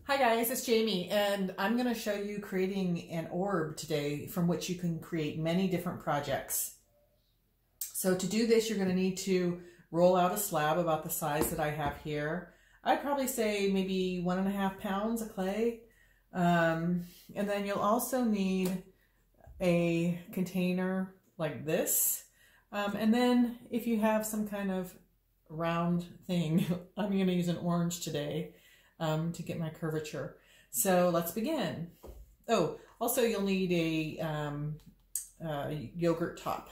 Hi guys, it's Jamie and I'm going to show you creating an orb today from which you can create many different projects. So to do this, you're going to need to roll out a slab about the size that I have here. I'd probably say maybe 1.5 pounds of clay. And then you'll also need a container like this. And then if you have some kind of round thing, I'm going to use an orange today. To get my curvature. So let's begin. Oh, also you'll need a yogurt top.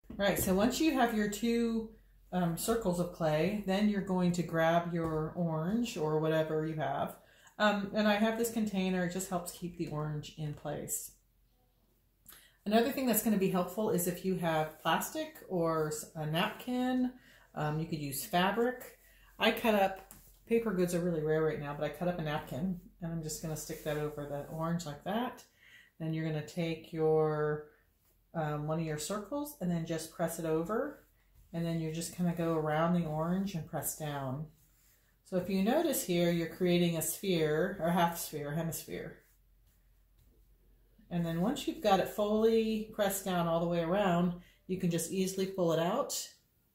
All right, so once you have your two circles of clay, then you're going to grab your orange or whatever you have. And I have this container, it just helps keep the orange in place. Another thing that's going to be helpful is if you have plastic or a napkin, you could use fabric. I cut up, paper goods are really rare right now, but I cut up a napkin and I'm just going to stick that over the orange like that. Then you're going to take your one of your circles and then just press it over. And then you're just going to go around the orange and press down. So if you notice here, you're creating a sphere or half sphere, a hemisphere. And then once you've got it fully pressed down all the way around, you can just easily pull it out,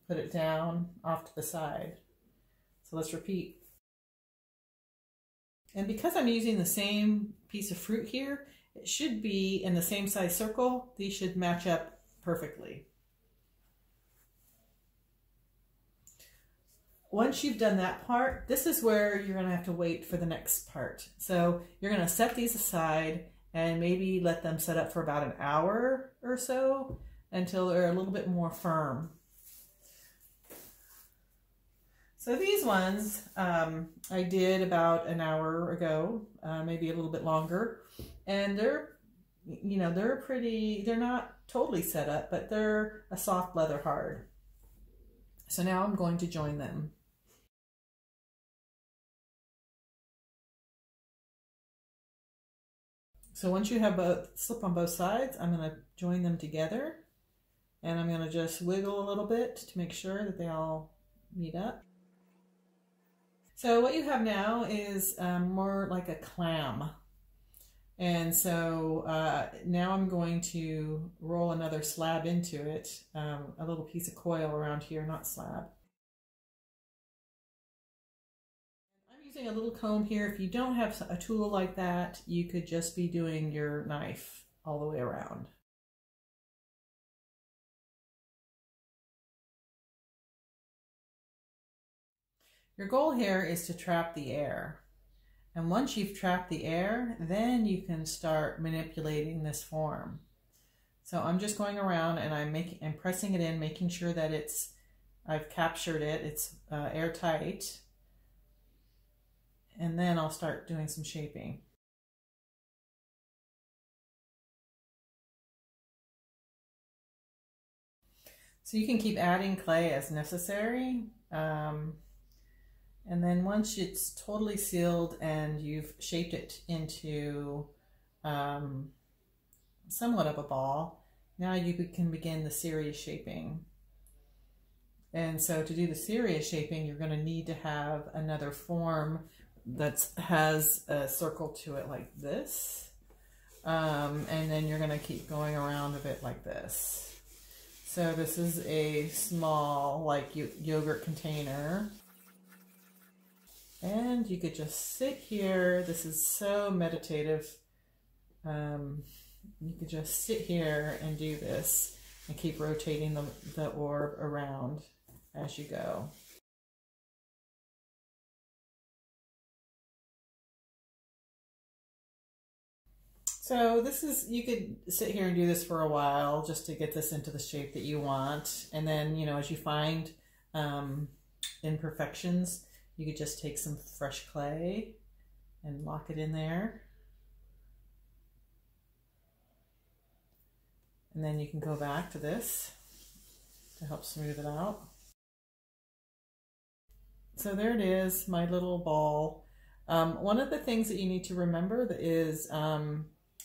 put it down off to the side. So let's repeat. And because I'm using the same piece of fruit here, it should be in the same size circle. These should match up perfectly. Once you've done that part, this is where you're going to have to wait for the next part. So you're going to set these aside and maybe let them set up for about an hour or so until they're a little bit more firm. So these ones I did about an hour ago, maybe a little bit longer, and they're, they're pretty, they're not totally set up, but they're a soft leather hard. So now I'm going to join them. So once you have both slip on both sides, I'm going to join them together and I'm going to just wiggle a little bit to make sure that they all meet up. So what you have now is more like a clam. And so now I'm going to roll another slab into it, a little piece of coil around here, not slab. Using a little comb here. If you don't have a tool like that, you could just be doing your knife all the way around. Your goal here is to trap the air. And once you've trapped the air, then you can start manipulating this form. So I'm just going around and I'm pressing it in, making sure that I've captured it, it's airtight. And then I'll start doing some shaping. So you can keep adding clay as necessary. And then once it's totally sealed and you've shaped it into somewhat of a ball, now you can begin the serious shaping. And so to do the serious shaping, you're going to need to have another form that has a circle to it like this. And then you're going to keep going around a bit like this. So this is a small like yogurt container. And you could just sit here. This is so meditative. You could just sit here and do this and keep rotating the orb around as you go. So this is, you could sit here and do this for a while just to get this into the shape that you want. And then, as you find imperfections, you could just take some fresh clay and lock it in there. And then you can go back to this to help smooth it out. So there it is, my little ball. One of the things that you need to remember is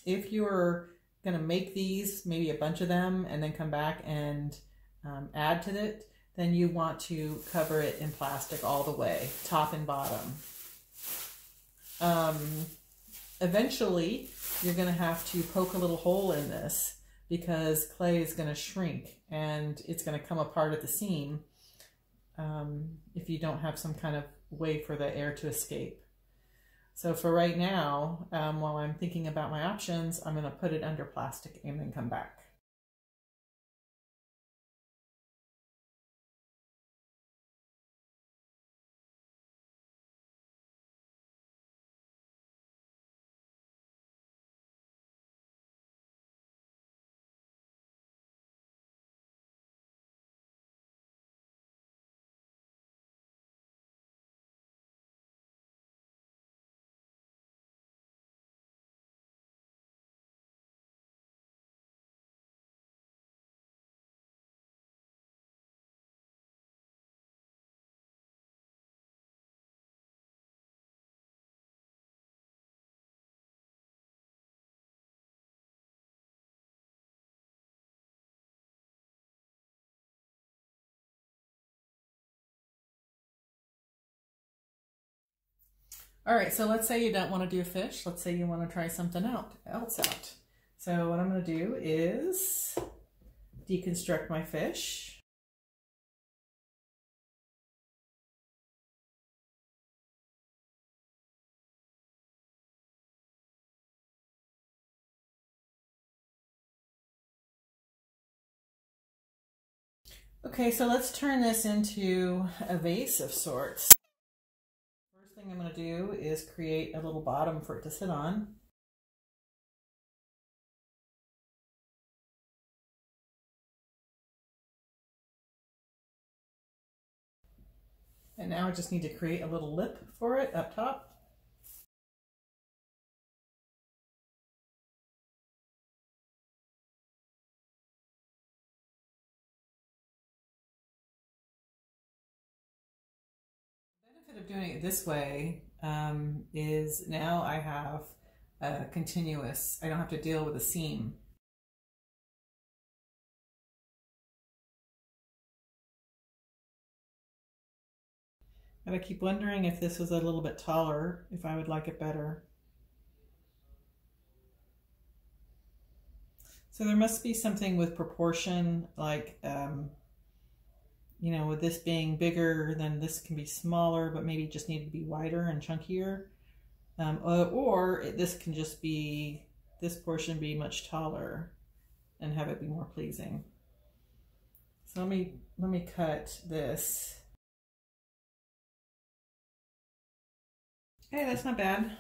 if you're going to make these, maybe a bunch of them, and then come back and add to it, then you want to cover it in plastic all the way, top and bottom. Eventually, you're going to have to poke a little hole in this because clay is going to shrink and it's going to come apart at the seam if you don't have some kind of way for the air to escape. So for right now, while I'm thinking about my options, I'm going to put it under plastic and then come back. All right, so let's say you don't want to do a fish. Let's say you want to try something else out. So what I'm going to do is deconstruct my fish. Okay, so let's turn this into a vase of sorts. First thing I'm going to do is create a little bottom for it to sit on. And now I just need to create a little lip for it up top. The benefit of doing it this way is now I have a continuous, I don't have to deal with a seam. But I keep wondering if this was a little bit taller, if I would like it better. So there must be something with proportion, like, you know, with this being bigger, then this can be smaller, but maybe just need to be wider and chunkier. Or this can just be, this portion be much taller and have it be more pleasing. So let me cut this. Hey, that's not bad.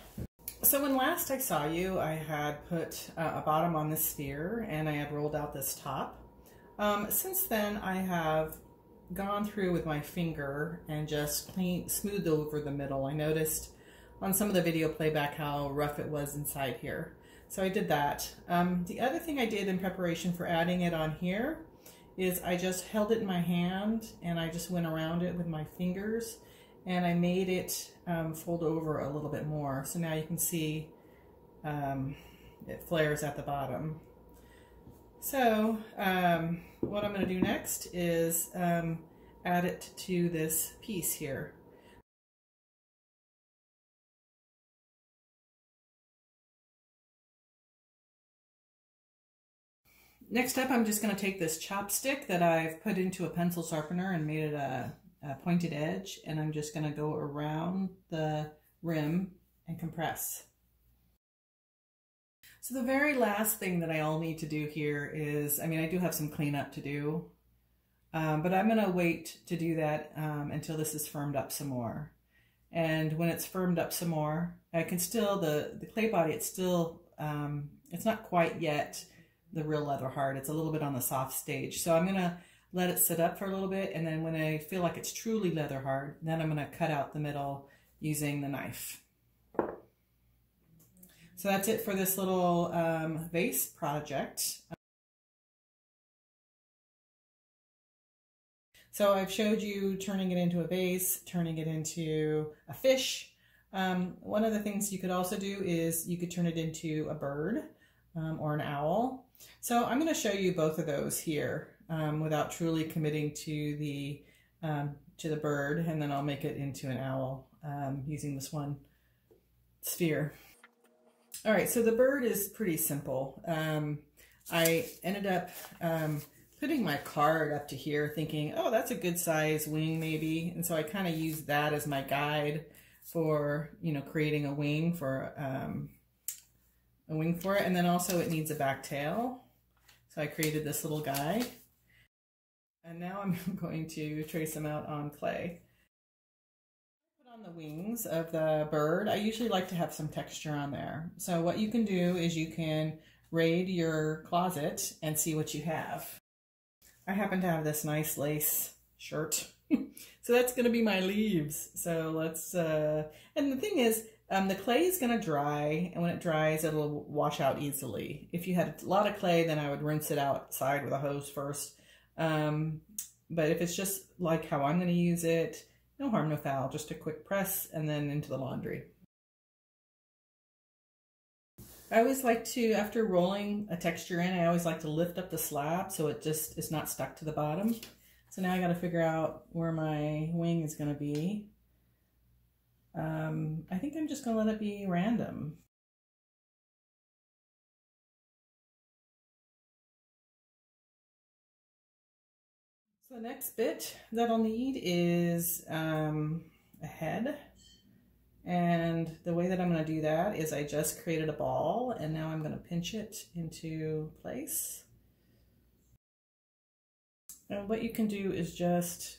So when last I saw you, I had put a bottom on this sphere and I had rolled out this top. Since then, I have gone through with my finger and just smoothed over the middle. I noticed on some of the video playback how rough it was inside here. So I did that. The other thing I did in preparation for adding it on here is I just held it in my hand and I just went around it with my fingers and I made it fold over a little bit more. So now you can see it flares at the bottom. So what I'm going to do next is add it to this piece here. Next up, I'm just going to take this chopstick that I've put into a pencil sharpener and made it a pointed edge, and I'm just going to go around the rim and compress. So the very last thing that I'll need to do here is, I mean, I do have some cleanup to do, but I'm going to wait to do that until this is firmed up some more. And when it's firmed up some more, I can still, the clay body, it's still, it's not quite yet the real leather hard. It's a little bit on the soft stage. So I'm going to let it sit up for a little bit, and then when I feel like it's truly leather hard, then I'm going to cut out the middle using the knife. So that's it for this little vase project. So I've showed you turning it into a vase, turning it into a fish. One of the things you could also do is you could turn it into a bird or an owl. So I'm going to show you both of those here. without truly committing to the bird, and then I'll make it into an owl using this one sphere. All right, so the bird is pretty simple. I ended up putting my card up to here thinking, oh, that's a good size wing maybe. And so I kind of used that as my guide for, you know, creating a wing for it. And then also it needs a back tail. So I created this little guy. And now I'm going to trace them out on clay. Put on the wings of the bird. I usually like to have some texture on there. So what you can do is you can raid your closet and see what you have. I happen to have this nice lace shirt. So that's going to be my leaves. So let's, and the thing is, the clay is going to dry, and when it dries, it'll wash out easily. If you had a lot of clay, then I would rinse it outside with a hose first. But if it's just like how I'm going to use it, no harm, no foul, just a quick press and then into the laundry. I always like to, after rolling a texture in, I always like to lift up the slab so it just is not stuck to the bottom. So now I got to figure out where my wing is going to be. I think I'm just going to let it be random. So the next bit that I'll need is a head. And the way that I'm going to do that is I just created a ball, and now I'm going to pinch it into place. And what you can do is just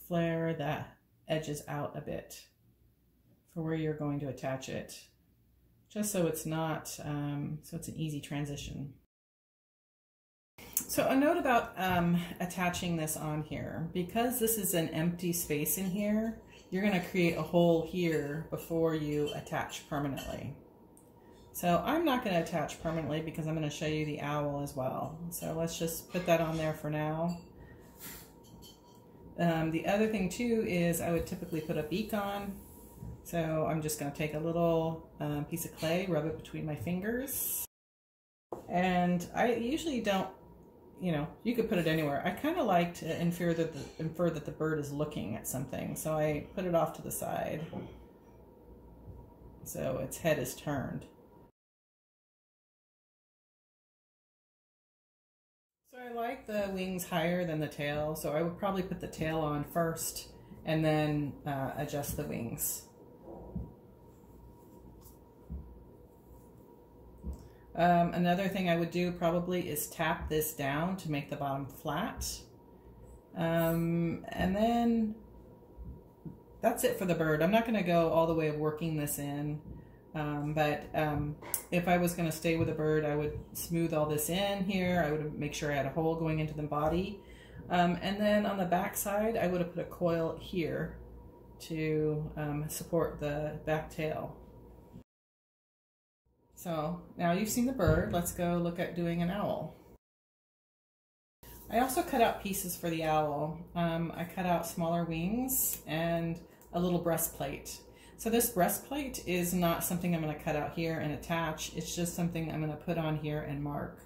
flare the edges out a bit for where you're going to attach it, just so it's not, so it's an easy transition. So a note about attaching this on here, because this is an empty space in here, you're going to create a hole here before you attach permanently. So I'm not going to attach permanently because I'm going to show you the owl as well. So let's just put that on there for now. The other thing too is I would typically put a beak on. So I'm just going to take a little piece of clay, rub it between my fingers. And I usually don't, you know, you could put it anywhere. I kind of like to infer that the bird is looking at something. So I put it off to the side so its head is turned. So I like the wings higher than the tail, so I would probably put the tail on first and then adjust the wings. Another thing I would do probably is tap this down to make the bottom flat. And then that's it for the bird. I'm not going to go all the way of working this in, but if I was going to stay with a bird, I would smooth all this in here. I would make sure I had a hole going into the body. And then on the back side, I would have put a coil here to support the back tail. So now you've seen the bird, let's go look at doing an owl. I also cut out pieces for the owl. I cut out smaller wings and a little breastplate. So this breastplate is not something I'm going to cut out here and attach. It's just something I'm going to put on here and mark.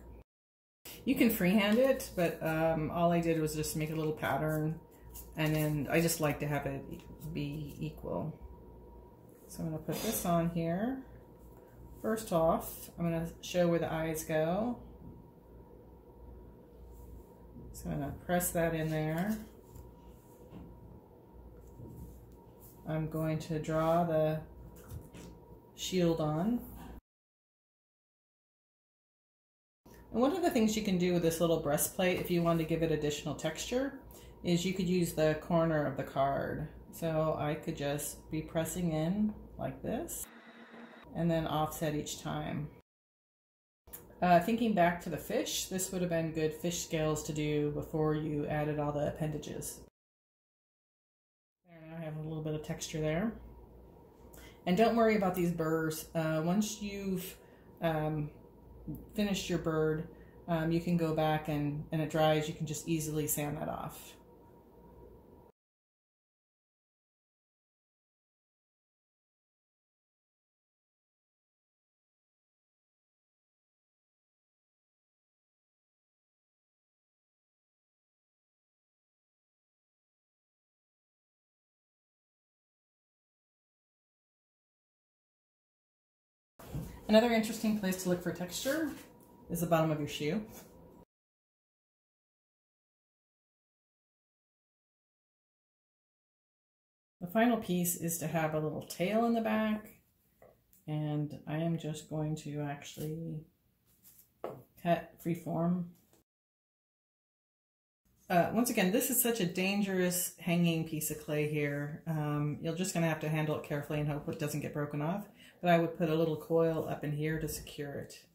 You can freehand it, but all I did was just make a little pattern, and then I just like to have it be equal. So I'm going to put this on here. First off, I'm going to show where the eyes go. So I'm going to press that in there. I'm going to draw the shield on. And one of the things you can do with this little breastplate, if you want to give it additional texture, is you could use the corner of the card. So I could just be pressing in like this, and then offset each time. Thinking back to the fish, this would have been good fish scales to do before you added all the appendages. There, now I have a little bit of texture there. And don't worry about these burrs. Once you've finished your bird, you can go back and it dries, you can just easily sand that off. Another interesting place to look for texture is the bottom of your shoe. The final piece is to have a little tail in the back, and I am just going to actually cut freeform. Once again, this is such a dangerous hanging piece of clay here. You're just going to have to handle it carefully and hope it doesn't get broken off. But I would put a little coil up in here to secure it.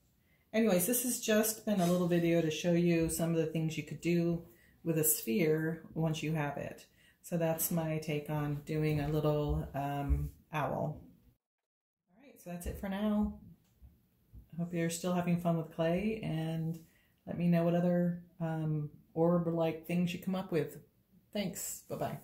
Anyways, this has just been a little video to show you some of the things you could do with a sphere once you have it. So that's my take on doing a little owl. All right, so that's it for now. I hope you're still having fun with clay, and let me know what other orb-like things you come up with. Thanks. Bye-bye.